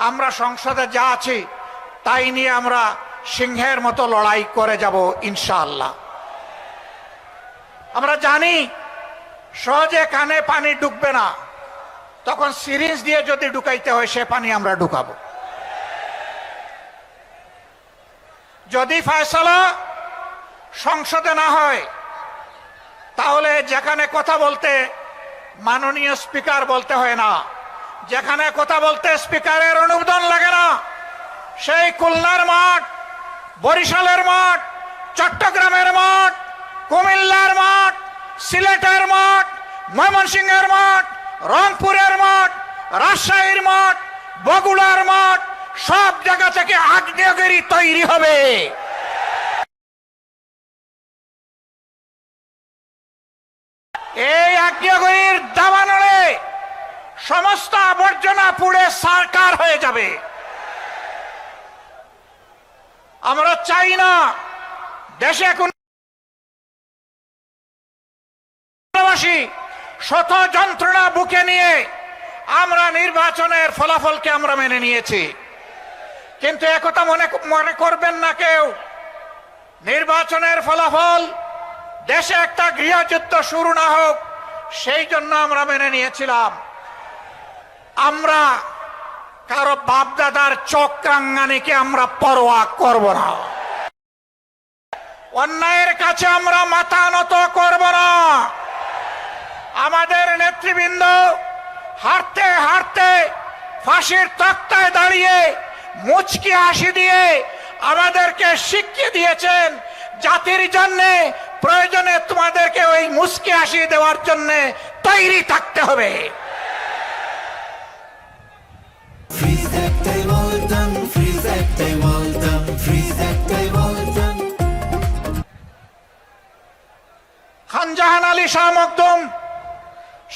আমরা সংসদে যা আছি তাই নিয়ে আমরা সিংহের মতো লড়াই করে যাব ইনশাআল্লাহ। আমরা জানি সহজে কানে পানি ঢুকবে না, তখন সিরিঞ্জ দিয়ে যদি ঢুকাইতে হয় সে পানি আমরা ঢুকাবো। যদি ফয়সালা সংসদে না হয় তাহলে যেখানে কথা বলতে মাননীয় স্পিকার বলতে হয় না, যেখানে কথা বলতে স্পিকারের অনুমোদন লাগে না, সেই খুলনার মাঠ, বরিশালের মাঠ, চট্টগ্রামের মাঠ, কুমিল্লার মাঠ, সিলেটের মাঠ, ময়মনসিংহের মাঠ, রংপুরের মাঠ, রাজশাহীর মাঠ, বগুড়ার মাঠ, সব জায়গা থেকে আগ্নেয়গিরি তৈরি হবে। এই আগ্নেয়গিরির দাবানলে সমস্ত আবর্জনা পুড়ে সারকার হয়ে যাবে। আমরা চাই না দেশে কোন শত যন্ত্রণা বুকে নিয়ে আমরা নির্বাচনের ফলাফলকে আমরা মেনে নিয়েছি, কিন্তু একথা মনে করবেন না কেউ, নির্বাচনের ফলাফল দেশে একটা গৃহযুদ্ধ শুরু না হোক সেই জন্য আমরা মেনে নিয়েছিলাম। আমরা কারো বাপদাদার চক্রাঙ্গানিকে আমরা পরোয়া করব না, অন্যায়ের কাছে আমরা মাথা নত করব না। আমাদের নেতৃবৃন্দ হাঁটতে হাঁটতে ফাঁসির তক্তায় দাঁড়িয়ে মুচকি হাসি দিয়ে আমাদেরকে শিখিয়ে দিয়েছেন, জাতির জন্য প্রয়োজনে তোমাদেরকে ওই মুচকি হাসি দেওয়ার জন্য তৈরি থাকতে হবে। খান জাহান আলী শাহ মখদুম,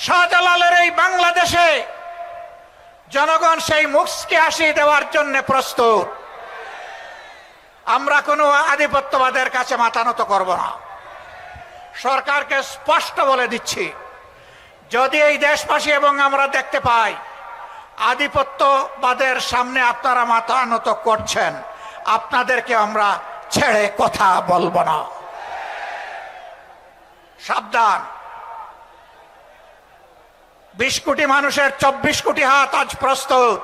শাহজালালের এই বাংলাদেশে জনগণ সেই মুচকি হাসি দেওয়ার জন্য প্রস্তুত। আমরা কোনো আধিপত্যবাদের কাছে মাথা নত করব না। সরকারকে স্পষ্ট বলে দিচ্ছি, যদি এই দেশবাসী এবং আমরা দেখতে পাই আধিপত্যবাদের সামনে আপনারা মাথা নত করছেন, আপনাদেরকে আমরা ছেড়ে কথা বলবো না। সাবধান, 20 কোটি মানুষের 24 কোটি হাত আজ প্রস্তুত।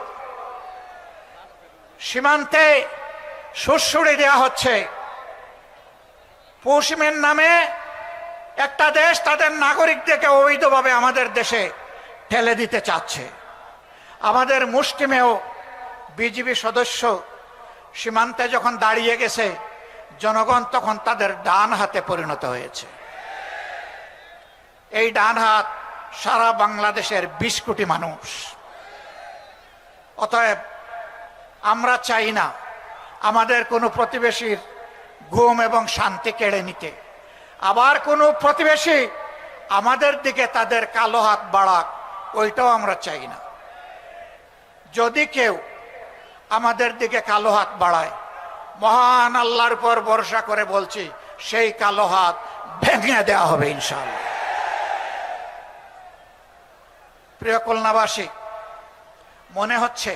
সীমান্তে সুড়সুড়ি দেওয়া হচ্ছে। পশ্চিমের নামে একটা দেশ তাদের নাগরিকদেরকে অবৈধভাবে আমাদের দেশে ঠেলে দিতে চাচ্ছে। আমাদের মুষ্টিমেয় বিজিবি সদস্য সীমান্তে যখন দাঁড়িয়ে গেছে, জনগণ তখন তাদের ডান হাতে পরিণত হয়েছে। এই ডান হাত সারা বাংলাদেশের 20 কোটি মানুষ। অতএব আমরা চাই না আমাদের কোনো প্রতিবেশীর ঘুম এবং শান্তি কেড়ে নিতে, আবার কোনো প্রতিবেশী আমাদের দিকে তাদের কালো হাত বাড়াক, ওইটাও আমরা চাই না। যদি কেউ আমাদের দিকে কালো হাত বাড়ায়, মহান আল্লাহর উপর ভরসা করে বলছি, সেই কালো হাত ভেঙে দেওয়া হবে ইনশাআল্লাহ। প্রিয় খুলনাবাসী, মনে হচ্ছে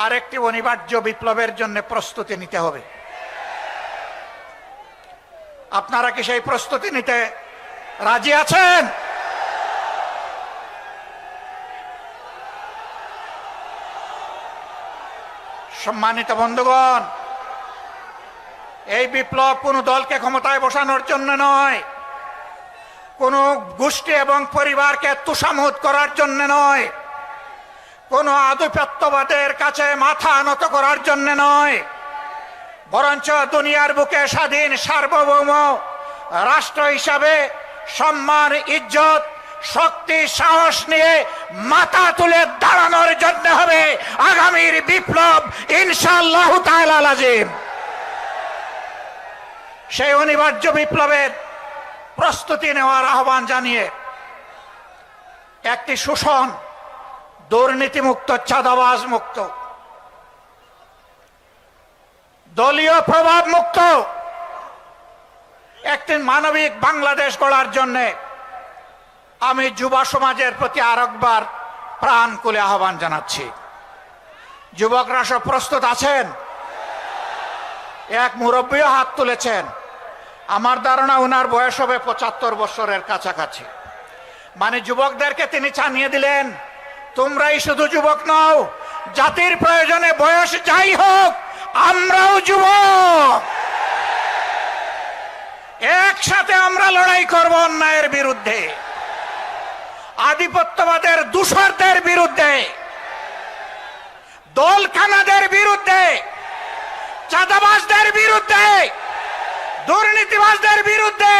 আরেকটি অনিবার্য বিপ্লবের জন্য প্রস্তুতি নিতে হবে। আপনারা কি সেই প্রস্তুতি নিতে রাজি আছেন? সম্মানিত বন্ধুগণ, এই বিপ্লব কোনো দলকে ক্ষমতায় বসানোর জন্য নয়, কোন গোষ্ঠী এবং পরিবারকে তুষামুদ করার জন্য নয়, কোন আধিপত্যবাদের কাছে মাথা নত করার জন্য নয়, বরঞ্চ দুনিয়ার বুকে স্বাধীন সার্বভৌম রাষ্ট্র হিসাবে সম্মান, ইজ্জত, শক্তি, সাহস নিয়ে মাথা তুলে দাঁড়ানোর জন্য হবে আগামীর বিপ্লব ইনশাআল্লাহ তাআলা লাজিম। সেই অনিবার্য বিপ্লবের প্রস্তুতি নেওয়ার আহ্বান জানিয়ে একটি শোষণ, দুর্নীতিমুক্ত, চাঁদাবাজ মুক্ত, দলীয় প্রভাব মুক্ত একটি মানবিক বাংলাদেশ গড়ার জন্য আমি যুব সমাজের প্রতি আরেকবার প্রাণ খুলে আহ্বান জানাচ্ছি। যুবকরা সব প্রস্তুত আছেন? এক মুরব্বীও হাত তুলেছেন। আমার ধারণা ওনার বয়স হবে 75 বছরের কাছাকাছি। মানে যুবকদেরকে তিনি জানিয়ে দিলেন, তোমরাই শুধু যুবক নও, জাতির প্রয়োজনে বয়স যাই হোক আমরাও যুবক। একসাথে আমরা লড়াই করব অন্যায়ের বিরুদ্ধে, আধিপত্যবাদের দূষরদের বিরুদ্ধে, দলখানাদের বিরুদ্ধে, চাঁদাবাজদের বিরুদ্ধে, দুর্নীতিবাজদের বিরুদ্ধে,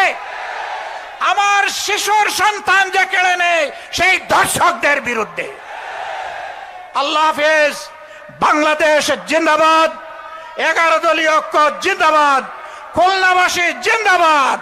আমার শিশুর সন্তান যে কেড়ে নেয় সেই দর্শকদের বিরুদ্ধে। আল্লাহ হাফেজ। বাংলাদেশ জিন্দাবাদ। 11 দলীয় ঐক্য জিন্দাবাদ। খুলনাবাসী জিন্দাবাদ।